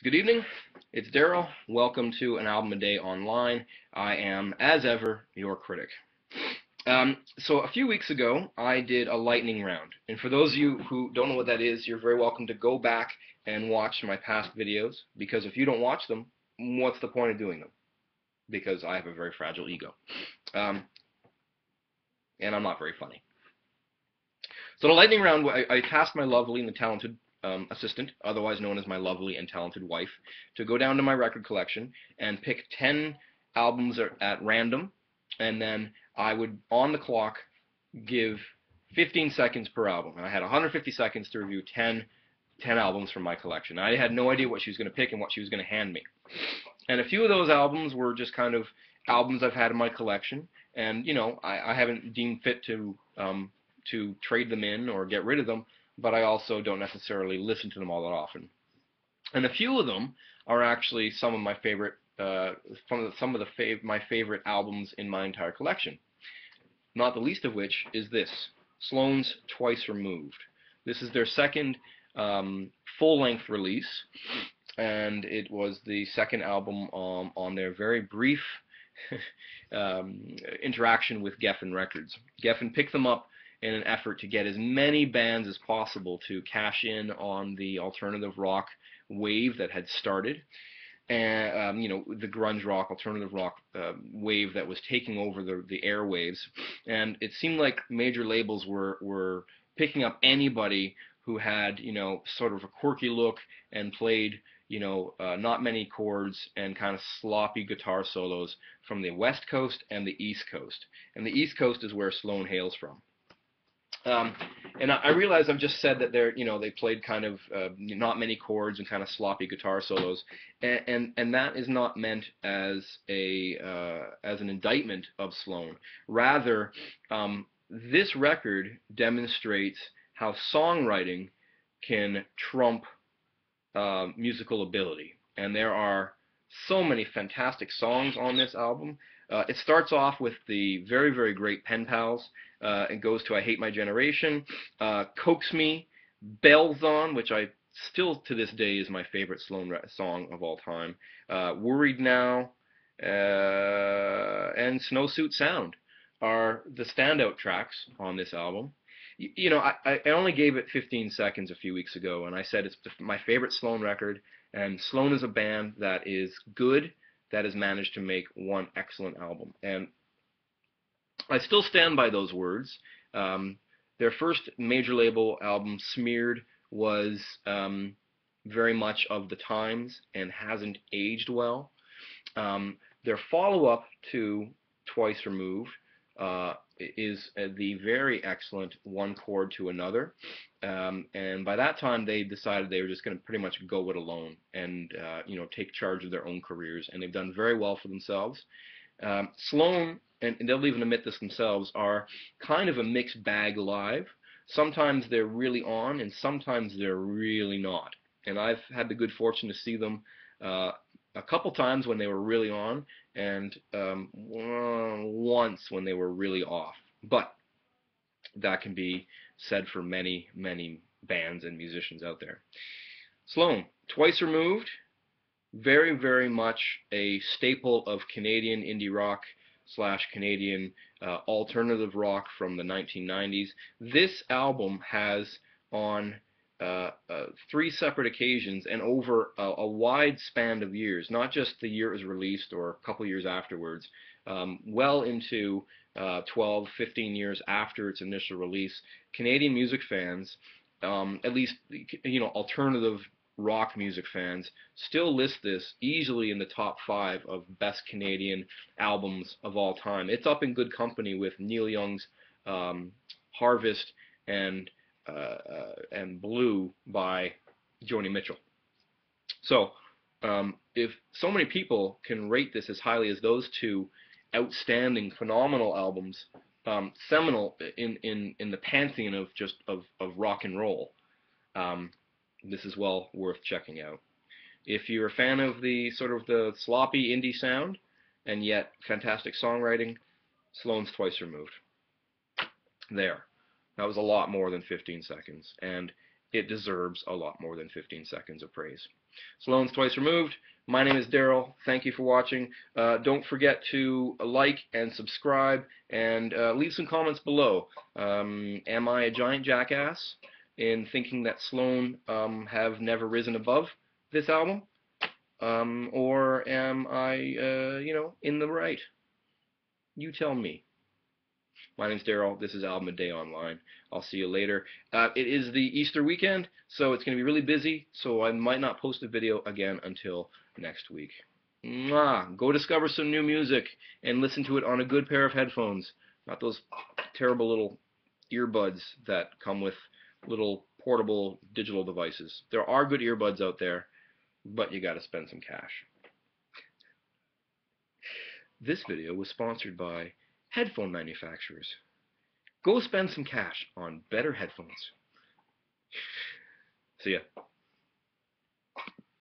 Good evening. It's Daryl. Welcome to An Album a Day Online. I am, as ever, your critic. So a few weeks ago, I did a lightning round. And for those of you who don't know what that is, you're very welcome to go back and watch my past videos, because if you don't watch them, what's the point of doing them? Because I have a very fragile ego. Um, and I'm not very funny. So the lightning round, I tasked my lovely and talented assistant, otherwise known as my lovely and talented wife, to go down to my record collection and pick 10 albums at random, and then I would, on the clock, give 15 seconds per album. And I had 150 seconds to review 10 albums from my collection. I had no idea what she was going to pick and what she was going to hand me. And a few of those albums were just kind of albums I've had in my collection, and I haven't deemed fit to trade them in or get rid of them, but I also don't necessarily listen to them all that often. And a few of them are actually some of my favorite, my favorite albums in my entire collection. Not the least of which is this, Sloan's Twice Removed. This is their second full-length release, and it was the second album on their very brief interaction with Geffen Records. Geffen picked them up in an effort to get as many bands as possible to cash in on the alternative rock wave that had started, and the grunge rock, alternative rock wave that was taking over the airwaves. And it seemed like major labels were picking up anybody who had sort of a quirky look and played not many chords and kind of sloppy guitar solos from the West Coast and the East Coast. And the East Coast is where Sloan hails from. Um, and I realize I've just said that they played kind of not many chords and kind of sloppy guitar solos, and that is not meant as an indictment of Sloan. Rather, this record demonstrates how songwriting can trump musical ability, and there are so many fantastic songs on this album. It starts off with the very, very great Pen Pals. It goes to I Hate My Generation, Coax Me, Bells On, which I still to this day is my favorite Sloan song of all time, Worried Now, and Snowsuit Sound are the standout tracks on this album. I only gave it 15 seconds a few weeks ago, and I said it's my favorite Sloan record, and Sloan is a band that is good, that has managed to make one excellent album. And I still stand by those words. Their first major label album, Smeared, was very much of the times and hasn't aged well. Their follow-up to Twice Removed is the very excellent One Chord to Another. And by that time, they decided they were just going to pretty much go it alone and take charge of their own careers. And they've done very well for themselves. Sloan, and they'll even admit this themselves, are kind of a mixed bag live. Sometimes they're really on, and sometimes they're really not. And I've had the good fortune to see them a couple times when they were really on, and once when they were really off. But that can be said for many, many bands and musicians out there. Sloan, Twice Removed, very, very much a staple of Canadian indie rock slash Canadian alternative rock from the 1990s. This album has on 3 separate occasions and over a wide span of years, not just the year it was released or a couple years afterwards, well into 12, 15 years after its initial release, Canadian music fans, at least alternative rock music fans, still list this easily in the top 5 of best Canadian albums of all time. It's up in good company with Neil Young's Harvest and Blue by Joni Mitchell. So if so many people can rate this as highly as those two outstanding, phenomenal albums, seminal in the pantheon of rock and roll, this is well worth checking out. If you're a fan of the sort of the sloppy indie sound and yet fantastic songwriting, Sloan's Twice Removed. There. That was a lot more than 15 seconds, and it deserves a lot more than 15 seconds of praise. Sloan's Twice Removed. My name is Daryl. Thank you for watching. Don't forget to like and subscribe and leave some comments below. Am I a giant jackass in thinking that Sloan have never risen above this album? Or am I, in the right? You tell me. My name's Daryl. This is Album a Day Online. I'll see you later. It is the Easter weekend, so it's going to be really busy, so I might not post a video again until next week. Mwah! Go discover some new music and listen to it on a good pair of headphones, not those terrible little earbuds that come with little portable digital devices. There are good earbuds out there, but you got to spend some cash. This video was sponsored by headphone manufacturers. Go spend some cash on better headphones. See ya.